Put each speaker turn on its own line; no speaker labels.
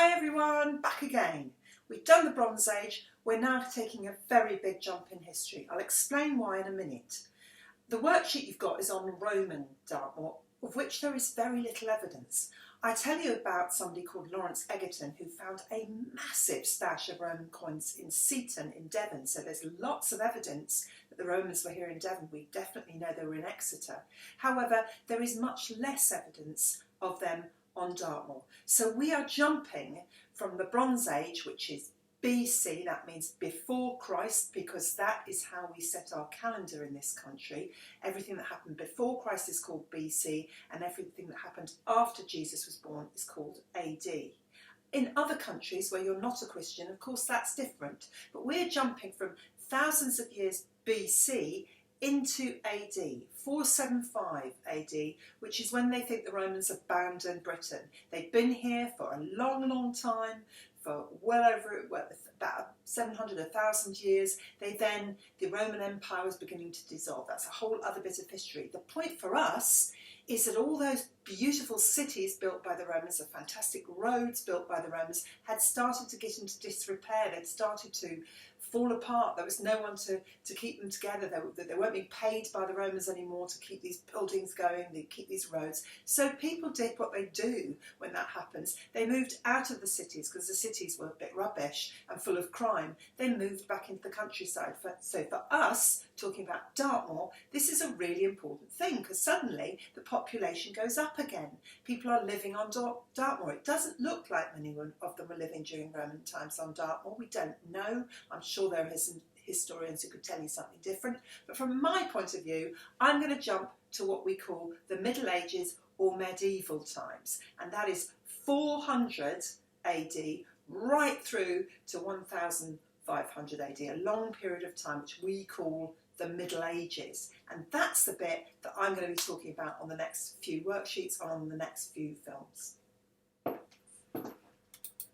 Hi everyone, back again. We've done the Bronze Age, we're now taking a very big jump in history. I'll explain why in a minute. The worksheet you've got is on Roman Dartmoor, of which there is very little evidence. I tell you about somebody called Lawrence Egerton who found a massive stash of Roman coins in Seaton in Devon, so there's lots of evidence that the Romans were here in Devon. We definitely know they were in Exeter. However, there is much less evidence of them on Dartmoor. So we are jumping from the Bronze Age, which is BC, that means before Christ, because that is how we set our calendar in this country. Everything that happened before Christ is called BC, and everything that happened after Jesus was born is called AD. In other countries where you're not a Christian, of course that's different, but we're jumping from thousands of years BC into AD, 475 AD, which is when they think the Romans abandoned Britain. They'd been here for a long time, for about 700, 1,000 years. The Roman Empire was beginning to dissolve. That's a whole other bit of history. The point for us is that all those beautiful cities built by the Romans, the fantastic roads built by the Romans, had started to get into disrepair. They'd started to fall apart. There was no one to keep them together. They weren't being paid by the Romans anymore to keep these buildings going, to keep these roads. So people did what they do when that happens. They moved out of the cities because the cities were a bit rubbish and full of crime. They moved back into the countryside. So for us, talking about Dartmoor, this is a really important thing because suddenly the population goes up again. People are living on Dartmoor. It doesn't look like many of them were living during Roman times on Dartmoor. We don't know. I'm sure there are some historians who could tell you something different. But from my point of view, I'm going to jump to what we call the Middle Ages or medieval times. And that is 400 AD right through to 1500 AD, a long period of time which we call the Middle Ages. And that's the bit that I'm going to be talking about on the next few worksheets and on the next few films.